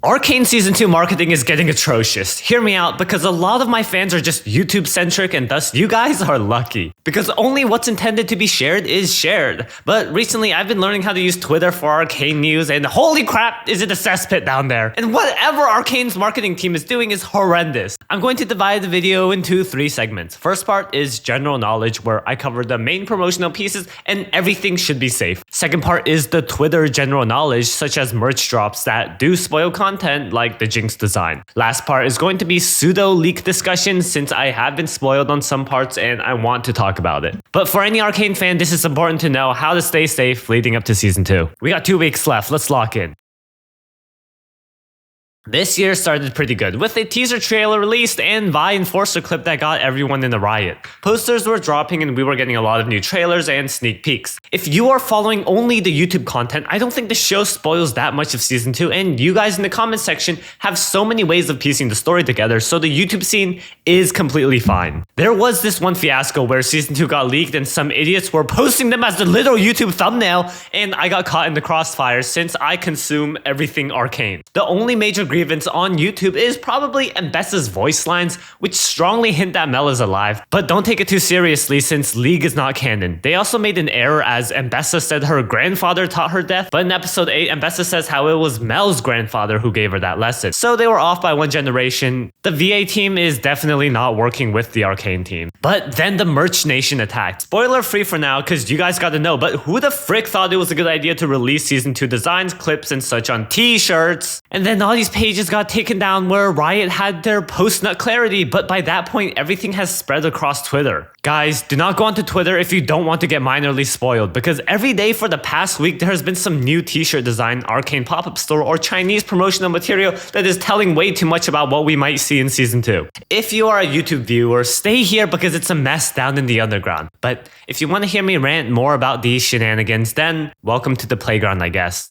Arcane Season 2 marketing is getting atrocious. Hear me out, because a lot of my fans are just YouTube-centric and thus you guys are lucky. Because only what's intended to be shared is shared. But recently I've been learning how to use Twitter for Arcane news and holy crap is it a cesspit down there. And whatever Arcane's marketing team is doing is horrendous. I'm going to divide the video into 3 segments. First part is general knowledge where I cover the main promotional pieces and everything should be safe. Second part is the Twitter general knowledge such as merch drops that do spoil content like the Jinx design. Last part is going to be pseudo leak discussion since I have been spoiled on some parts and I want to talk about it. But for any Arcane fan, this is important to know how to stay safe leading up to Season 2. We got 2 weeks left, let's lock in. This year started pretty good, with a teaser trailer released and Vi Enforcer clip that got everyone in the riot. Posters were dropping and we were getting a lot of new trailers and sneak peeks. If you are following only the YouTube content, I don't think the show spoils that much of Season 2, and you guys in the comment section have so many ways of piecing the story together, so the YouTube scene is completely fine. There was this one fiasco where Season 2 got leaked and some idiots were posting them as the literal YouTube thumbnail, and I got caught in the crossfire since I consume everything Arcane. The only major grievance on YouTube is probably Mbessa's voice lines, which strongly hint that Mel is alive, but don't take it too seriously since League is not canon. They also made an error as Mbessa said her grandfather taught her death, but in episode 8, Mbessa says how it was Mel's grandfather who gave her that lesson. So they were off by 1 generation. The VA team is definitely not working with the Arcane team. But then the Merch Nation attacked. Spoiler free for now, cause you guys gotta know, but who the frick thought it was a good idea to release Season 2 designs, clips, and such on t-shirts? And then all these pages got taken down where Riot had their post-nut clarity, but by that point, everything has spread across Twitter. Guys, do not go onto Twitter if you don't want to get minorly spoiled, because every day for the past week, there has been some new t-shirt design, Arcane pop-up store, or Chinese promotional material that is telling way too much about what we might see in Season 2. If you are a YouTube viewer, stay here because it's a mess down in the underground. But if you want to hear me rant more about these shenanigans, then welcome to the playground, I guess.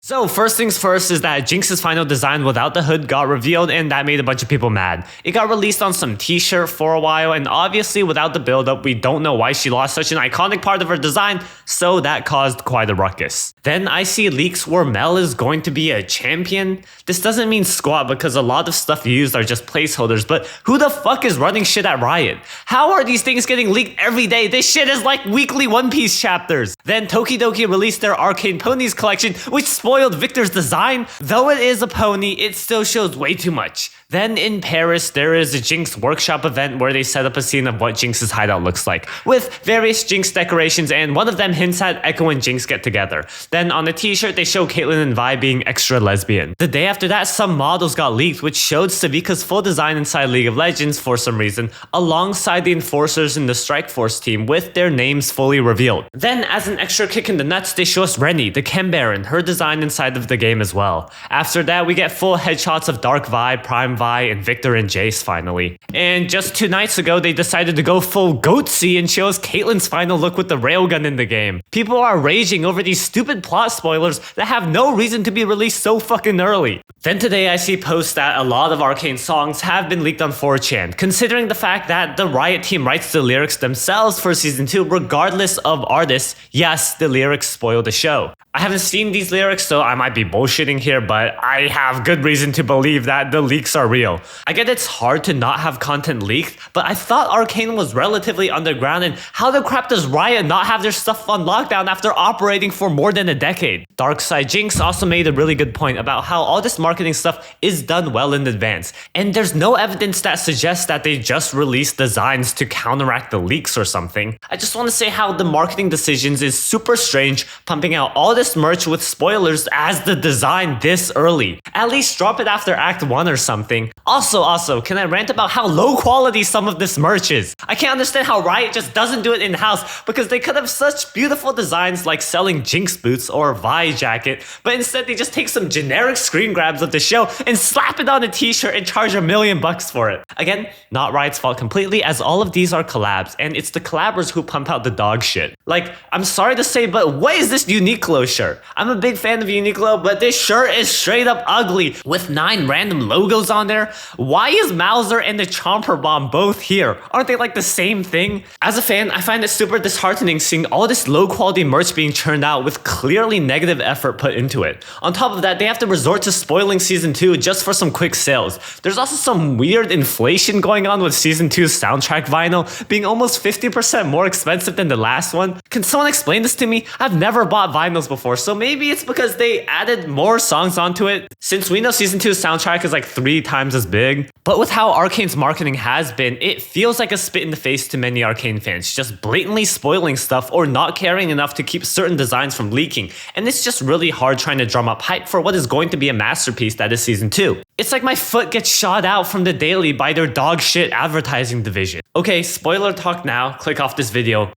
So first things first is that Jinx's final design without the hood got revealed and that made a bunch of people mad. It got released on some t-shirt for a while and obviously without the build-up we don't know why she lost such an iconic part of her design, so that caused quite a ruckus. Then I see leaks where Mel is going to be a champion. This doesn't mean squat because a lot of stuff used are just placeholders, but who the fuck is running shit at Riot? How are these things getting leaked every day? This shit is like weekly One Piece chapters. Then Tokidoki released their Arcane Ponies collection, which spoiled Victor's design. Though it is a pony, it still shows way too much. Then in Paris, there is a Jinx workshop event where they set up a scene of what Jinx's hideout looks like, with various Jinx decorations, and one of them hints at Echo and Jinx get together. Then on the t-shirt, they show Caitlyn and Vi being extra lesbian. The day after that, some models got leaked, which showed Savika's full design inside League of Legends for some reason, alongside the Enforcers in the Strike Force team, with their names fully revealed. Then, as an extra kick in the nuts, they show us Rennie, the Chem Baron, her design inside of the game as well. After that, we get full headshots of Dark Vi, Prime Vi, and Victor and Jace finally. And just 2 nights ago, they decided to go full Goatsy and show us Caitlyn's final look with the railgun in the game. People are raging over these stupid plot spoilers that have no reason to be released so fucking early. Then today I see posts that a lot of Arcane songs have been leaked on 4chan, considering the fact that the Riot team writes the lyrics themselves for Season 2 regardless of artists. Yes, the lyrics spoil the show. I haven't seen these lyrics, so I might be bullshitting here, but I have good reason to believe that the leaks are real. I get it's hard to not have content leaked, but I thought Arcane was relatively underground, and how the crap does Riot not have their stuff on lockdown after operating for more than a decade? Darkside Jinx also made a really good point about how all this marketing stuff is done well in advance, and there's no evidence that suggests that they just released designs to counteract the leaks or something. I just want to say how the marketing decisions is super strange, pumping out all this merch with spoilers as the design this early. At least drop it after Act 1 or something. Also, can I rant about how low quality some of this merch is? I can't understand how Riot just doesn't do it in-house because they could have such beautiful designs like selling Jinx boots or Vi jacket, but instead they just take some generic screen grabs of the show and slap it on a t-shirt and charge $1 million for it. Again, not Riot's fault completely as all of these are collabs and it's the collabers who pump out the dog shit. Like, I'm sorry to say, but what is this Uniqlo shirt? I'm a big fan of Uniqlo, but this shirt is straight up ugly with 9 random logos on on there? Why is Mauser and the Chomper Bomb both here? Aren't they like the same thing? As a fan, I find it super disheartening seeing all this low quality merch being churned out with clearly negative effort put into it. On top of that, they have to resort to spoiling Season 2 just for some quick sales. There's also some weird inflation going on with Season 2's soundtrack vinyl being almost 50% more expensive than the last one. Can someone explain this to me? I've never bought vinyls before, so maybe it's because they added more songs onto it, since we know Season 2's soundtrack is like 3 times as big. But with how Arcane's marketing has been, it feels like a spit in the face to many Arcane fans, just blatantly spoiling stuff or not caring enough to keep certain designs from leaking, and it's just really hard trying to drum up hype for what is going to be a masterpiece that is Season 2. It's like my foot gets shot out from the daily by their dog shit advertising division. Okay, spoiler talk now, click off this video.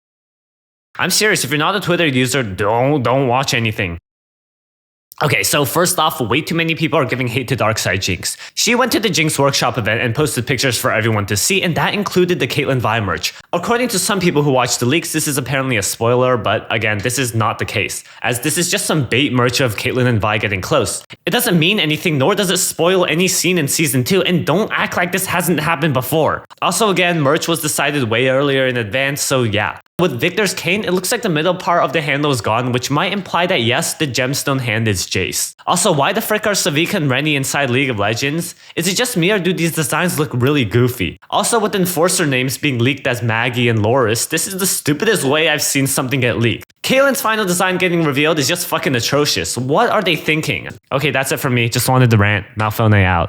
I'm serious, if you're not a Twitter user, don't watch anything. Okay, so first off, way too many people are giving hate to Darkseid Jinx. She went to the Jinx Workshop event and posted pictures for everyone to see, and that included the Caitlyn Vi merch. According to some people who watched the leaks, this is apparently a spoiler, but again, this is not the case, as this is just some bait merch of Caitlyn and Vi getting close. It doesn't mean anything, nor does it spoil any scene in Season 2, and don't act like this hasn't happened before. Also again, merch was decided way earlier in advance, so yeah. With Victor's cane, it looks like the middle part of the handle is gone, which might imply that yes, the gemstone hand is Jace. Also, why the frick are Savika and Rennie inside League of Legends? Is it just me or do these designs look really goofy? Also, with Enforcer names being leaked as Maggie and Loris, this is the stupidest way I've seen something get leaked. Caitlyn's final design getting revealed is just fucking atrocious. What are they thinking? Okay, that's it for me. Just wanted to rant. Malphone out.